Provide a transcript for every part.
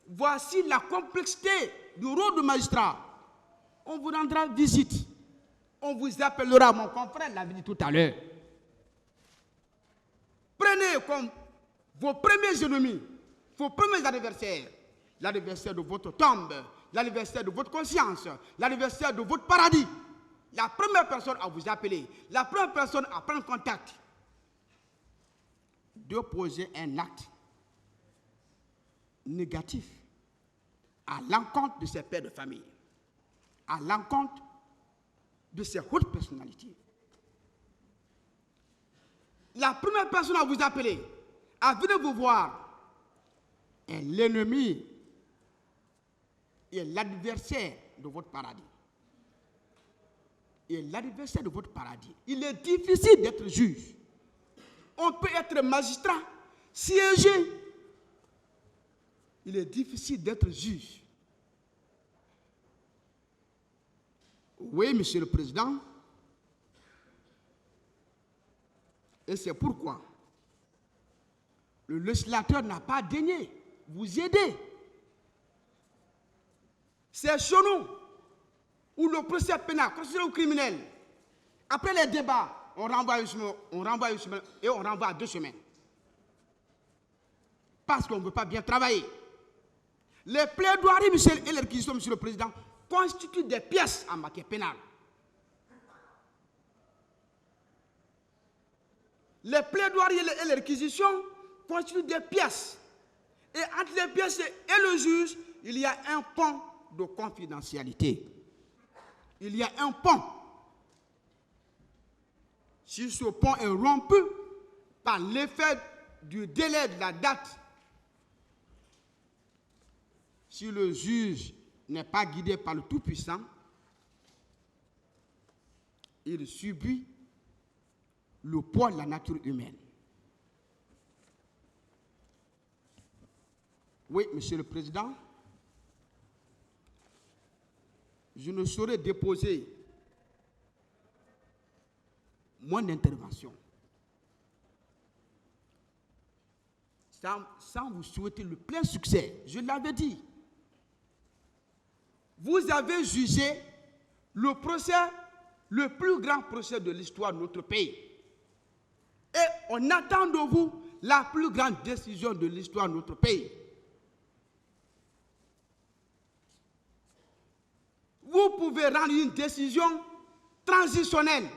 Voici la complexité du rôle de magistrat. On vous rendra visite. On vous appellera, mon confrère l'a dit tout à l'heure. Prenez comme vos premiers ennemis, vos premiers adversaires, l'adversaire de votre tombe, l'adversaire de votre conscience, l'adversaire de votre paradis. La première personne à vous appeler, la première personne à prendre contact, de poser un acte négatif à l'encontre de ses pères de famille, à l'encontre de ses hautes personnalités. La première personne à vous appeler, à venir vous voir, est l'ennemi et l'adversaire de votre paradis. Et l'adversaire de votre paradis. Il est difficile d'être juge. On peut être magistrat, siéger. Il est difficile d'être juge. Oui, Monsieur le Président. Et c'est pourquoi le législateur n'a pas daigné vous aider. C'est chez nous où le procès pénal, constitutionnel ou criminel, après les débats, on renvoie une semaine et on renvoie à 2 semaines. Parce qu'on ne veut pas bien travailler. Les plaidoiries, et les réquisitions, Monsieur le Président, constituent des pièces en matière pénale. Les plaidoiries et les réquisitions constituent des pièces. Et entre les pièces et le juge, il y a un pont de confidentialité. Il y a un pont. Si ce pont est rompu par l'effet du délai de la date, si le juge n'est pas guidé par le Tout-Puissant, il subit le poids de la nature humaine. Oui, Monsieur le Président, je ne saurais déposer mon intervention sans vous souhaiter le plein succès. Je l'avais dit. Vous avez jugé le procès, le plus grand procès de l'histoire de notre pays. Et on attend de vous la plus grande décision de l'histoire de notre pays. Vous pouvez rendre une décision transitionnelle.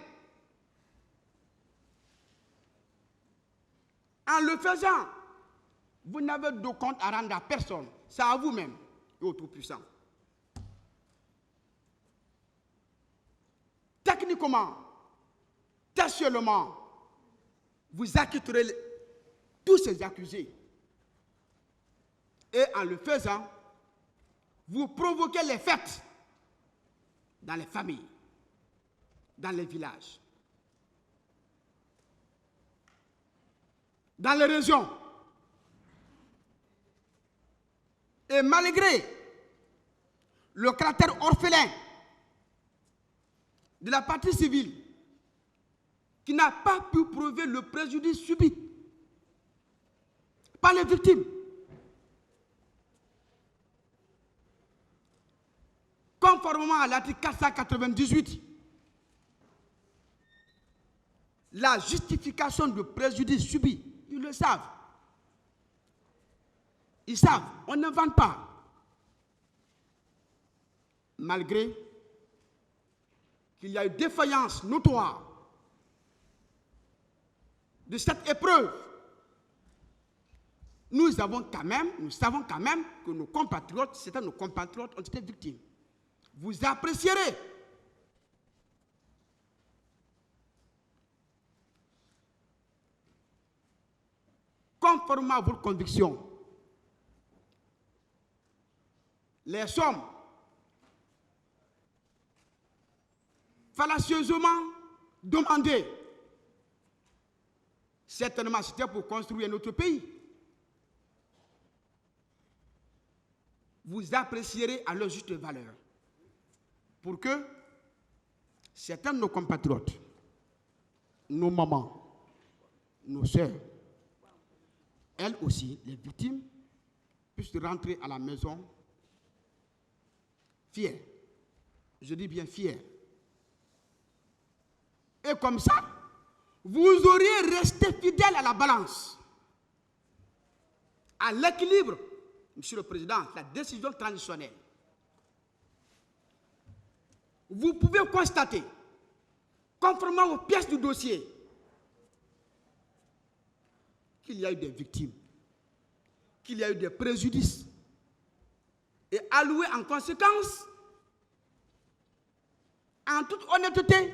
En le faisant, vous n'avez de compte à rendre à personne. C'est à vous-même et au Tout-Puissant. Techniquement, textuellement, vous acquitterez tous ces accusés. Et en le faisant, vous provoquez les fêtes dans les familles, dans les villages, dans les régions. Et malgré le caractère orphelin de la partie civile, qui n'a pas pu prouver le préjudice subi par les victimes, conformément à l'article 498, la justification de préjudice subi, ils le savent. Ils savent, on n'invente pas. Malgré qu'il y a eu défaillance notoire de cette épreuve, nous savons quand même que nos compatriotes, certains de nos compatriotes ont été victimes. Vous apprécierez conformément à votre conviction les sommes fallacieusement demandées. Certainement, c'était pour construire notre pays. Vous apprécierez à leur juste valeur. Pour que certains de nos compatriotes, nos mamans, nos sœurs, elles aussi, les victimes, puissent rentrer à la maison fiers. Je dis bien fiers. Et comme ça, vous auriez resté fidèle à la balance, à l'équilibre, Monsieur le Président, la décision transitionnelle. Vous pouvez constater, conformément aux pièces du dossier, qu'il y a eu des victimes, qu'il y a eu des préjudices, et alloué en conséquence, en toute honnêteté,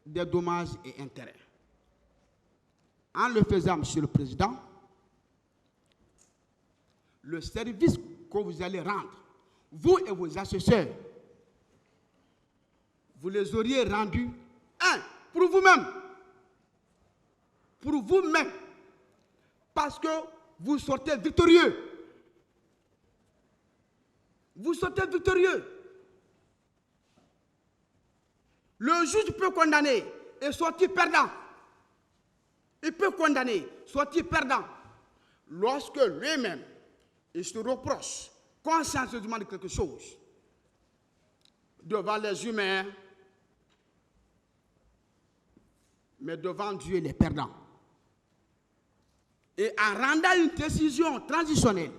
des dommages et intérêts. En le faisant, Monsieur le Président, le service que vous allez rendre, vous et vos assesseurs, vous les auriez rendus, pour vous-même. Pour vous-même. Parce que vous sortez victorieux. Vous sortez victorieux. Le juge peut condamner et sortir perdant. Il peut condamner, sortir perdant. Lorsque lui-même, il se reproche consciencieusement de quelque chose devant les humains, mais devant Dieu, les perdants. Et en rendant une décision transitionnelle,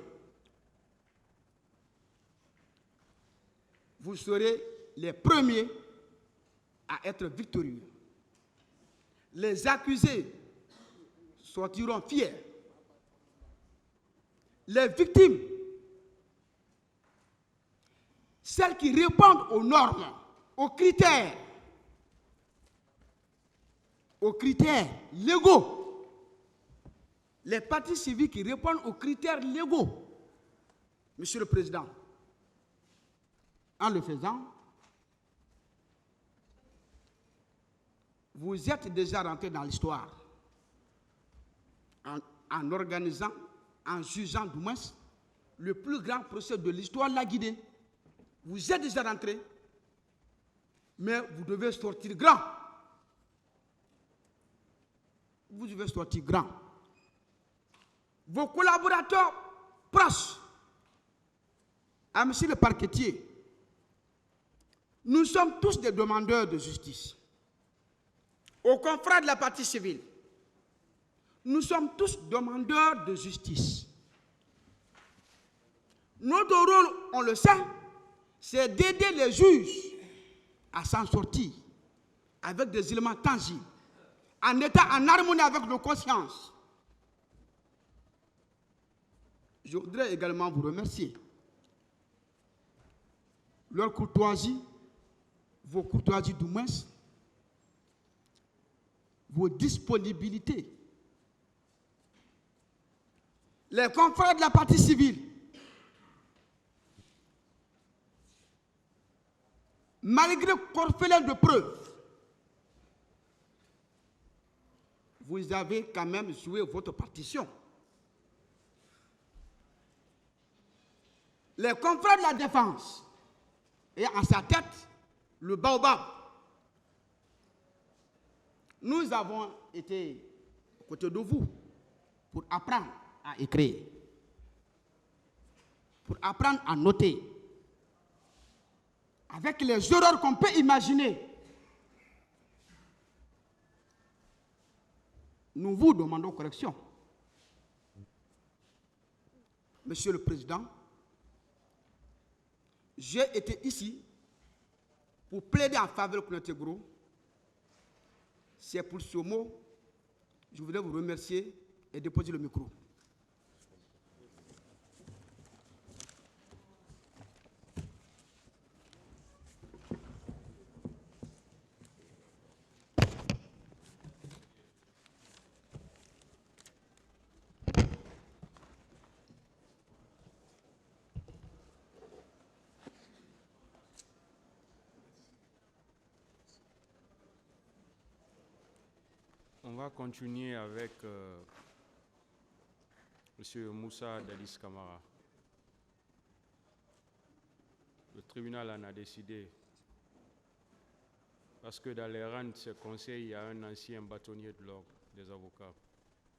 vous serez les premiers à être victorieux. Les accusés sortiront fiers. Les victimes, celles qui répondent aux normes, aux critères légaux, les partis civiques qui répondent aux critères légaux, Monsieur le Président, en le faisant, vous êtes déjà rentré dans l'histoire en organisant, en jugeant du moins, le plus grand procès de l'histoire l'a guidé. Vous êtes déjà rentré, mais vous devez sortir grand. Vous devez sortir grand. Vos collaborateurs proches, à monsieur le parquetier, nous sommes tous des demandeurs de justice. Aux confrères de la partie civile, nous sommes tous demandeurs de justice. Notre rôle, on le sait, c'est d'aider les juges à s'en sortir avec des éléments tangibles, en étant en harmonie avec nos consciences. Je voudrais également vous remercier. Leur courtoisie, vos courtoisies du moins, vos disponibilités. Les confrères de la partie civile, malgré corphelin de preuves, vous avez quand même joué votre partition. Les confrères de la défense, et en sa tête, le baobab. Nous avons été aux côtés de vous pour apprendre à écrire, pour apprendre à noter. Avec les erreurs qu'on peut imaginer, nous vous demandons correction. Monsieur le Président, j'ai été ici pour plaider en faveur de Konaté Gros. C'est pour ce mot, je voudrais vous remercier et déposer le micro. On va continuer avec M. Moussa Dadis Camara. Le tribunal en a décidé parce que dans les rangs de ce conseil, il y a un ancien bâtonnier de l'ordre des avocats.